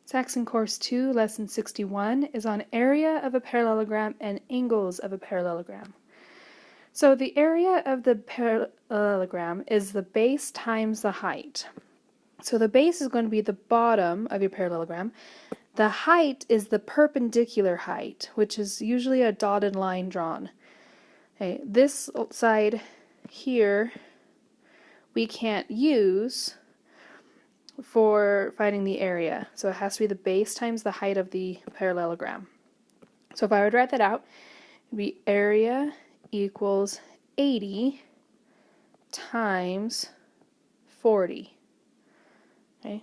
Saxon Course 2, Lesson 61 is on area of a parallelogram and angles of a parallelogram. So the area of the parallelogram is the base times the height. So the base is going to be the bottom of your parallelogram. The height is the perpendicular height, which is usually a dotted line drawn. Okay, this side here we can't use for finding the area. So it has to be the base times the height of the parallelogram. So if I were to write that out, it would be area equals 80 times 40. Okay.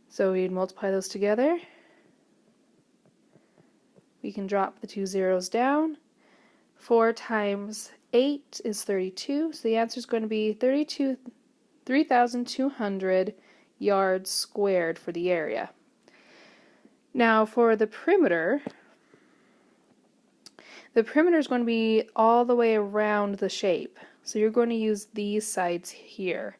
So we'd multiply those together. We can drop the two zeros down. 4 times 8 is 32, so the answer is going to be 3,200 yards squared for the area. Now for the perimeter is going to be all the way around the shape. So you're going to use these sides here.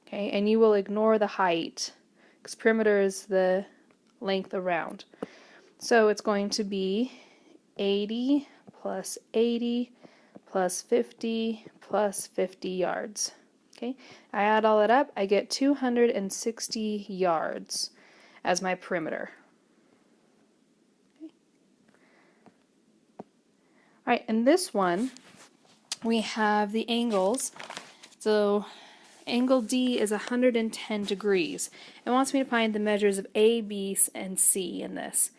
Okay, and you will ignore the height because perimeter is the length around. So it's going to be 80 plus 80 plus 50 plus 50 yards. Okay, I add all that up, I get 260 yards as my perimeter. Okay. Alright, in this one we have the angles. So angle D is 110 degrees. It wants me to find the measures of A, B, and C in this.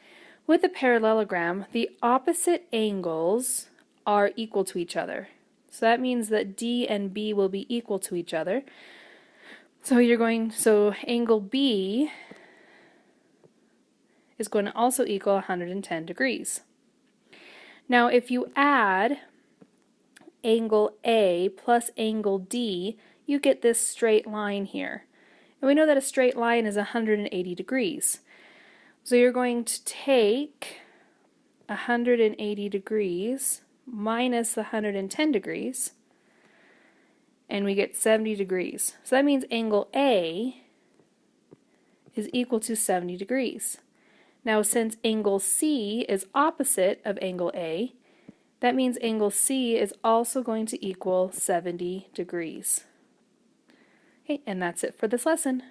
With a parallelogram, the opposite angles are equal to each other. So that means that D and B will be equal to each other. So angle B is going to also equal 110 degrees. Now if you add angle A plus angle D, you get this straight line here. And we know that a straight line is 180 degrees. So you're going to take 180 degrees minus the 110 degrees, and we get 70 degrees. So that means angle A is equal to 70 degrees. Now since angle C is opposite of angle A, that means angle C is also going to equal 70 degrees. Okay, and that's it for this lesson.